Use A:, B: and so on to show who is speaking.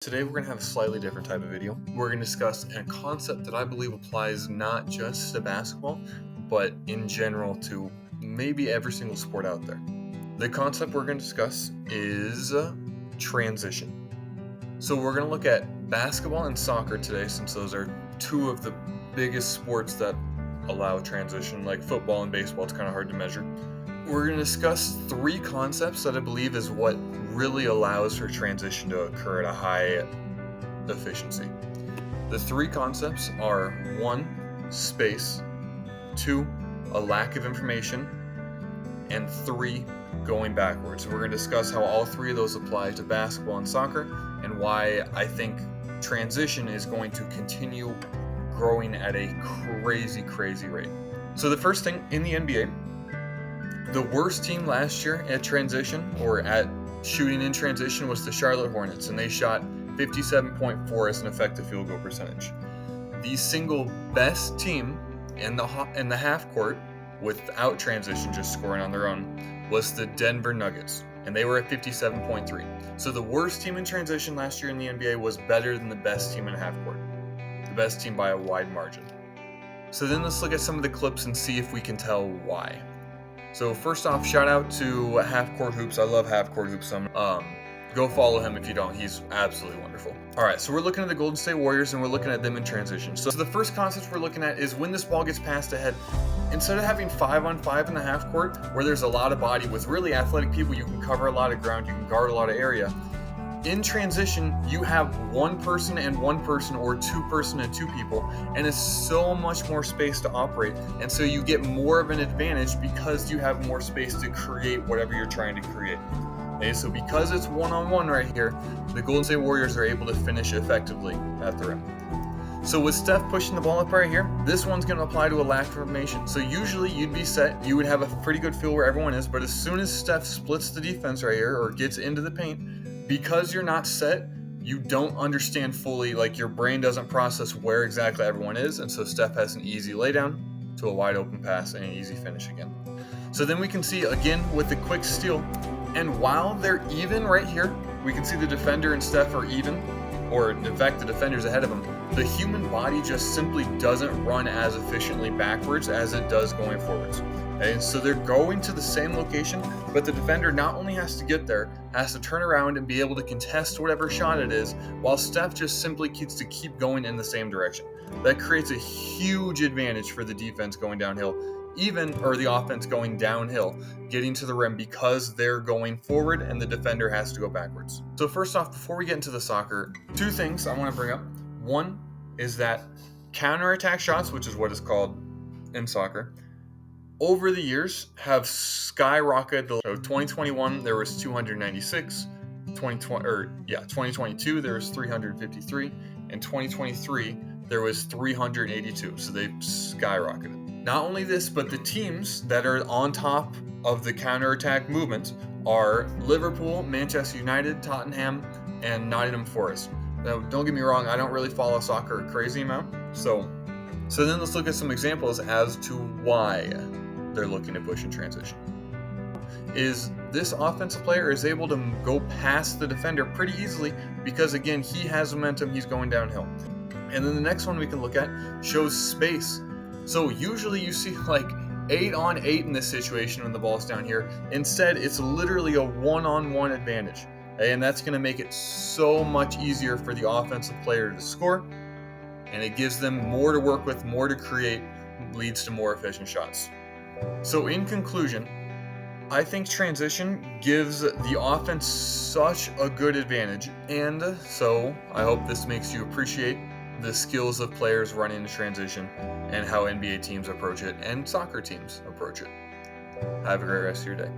A: Today we're going to have a slightly different type of video. We're going to discuss a concept that I believe applies not just to basketball, but in general to maybe every single sport out there. The concept we're going to discuss is transition. So we're going to look at basketball and soccer today, since those are two of the biggest sports that allow transition. Like football and baseball, it's kind of hard to measure. We're going to discuss three concepts that I believe is what really allows for transition to occur at a high efficiency. The three concepts are 1, space, 2, a lack of information, and 3, going backwards. We're going to discuss how all three of those apply to basketball and soccer and why I think transition is going to continue growing at a crazy rate. So the first thing in the NBA, the worst team last year at transition or at shooting in transition was the Charlotte Hornets, and they shot 57.4 as an effective field goal percentage. The single best team in the half court without transition, just scoring on their own, was the Denver Nuggets, and they were at 57.3. So the worst team in transition last year in the NBA was better than the best team in half court, the best team by a wide margin. So then let's look at some of the clips and see if we can tell why. So first off, shout out to Half Court Hoops. I love Half Court Hoops. Go follow him if you don't. He's absolutely wonderful. All right, so we're looking at the Golden State Warriors, and we're looking at them in transition. So the first concept we're looking at is when this ball gets passed ahead, instead of having 5-on-5 in the half court, where there's a lot of body with really athletic people, you can cover a lot of ground, you can guard a lot of area. In transition, you have one person and one person, or two person and two people, and it's so much more space to operate. And so you get more of an advantage because you have more space to create whatever you're trying to create. Okay, so because it's one-on-one right here, the Golden State Warriors are able to finish effectively at the rim. So with Steph pushing the ball up right here, this one's going to apply to a lack of information. So usually you'd be set, you would have a pretty good feel where everyone is, but as soon as Steph splits the defense right here or gets into the paint, because you're not set, you don't understand fully, like your brain doesn't process where exactly everyone is, and so Steph has an easy laydown to a wide open pass and an easy finish again. So then we can see again with the quick steal, and while they're even right here, we can see the defender and Steph are even, or in fact the defender's ahead of them. The human body just simply doesn't run as efficiently backwards as it does going forwards. And so they're going to the same location, but the defender not only has to get there, has to turn around and be able to contest whatever shot it is, while Steph just simply gets to keep going in the same direction. That creates a huge advantage for the defense going downhill, or the offense going downhill, getting to the rim because they're going forward and the defender has to go backwards. So first off, before we get into the soccer, two things I want to bring up. One is that counterattack shots, which is what it's called in soccer, over the years have skyrocketed. So 2021 there was 296, 2022 there was 353, and 2023 there was 382. So they've skyrocketed. Not only this, but the teams that are on top of the counterattack movement are Liverpool, Manchester United, Tottenham, and Nottingham Forest. Now, don't get me wrong, I don't really follow soccer a crazy amount. So then let's look at some examples as to why they're looking to push in transition. Is this offensive player is able to go past the defender pretty easily because, again, he has momentum, he's going downhill. And then the next one we can look at shows space. So usually you see like 8-on-8 in this situation when the ball's down here. Instead, it's literally a one-on-one advantage. And that's going to make it so much easier for the offensive player to score. And it gives them more to work with, more to create, leads to more efficient shots. So in conclusion, I think transition gives the offense such a good advantage. And so I hope this makes you appreciate the skills of players running into transition and how NBA teams approach it and soccer teams approach it. Have a great rest of your day.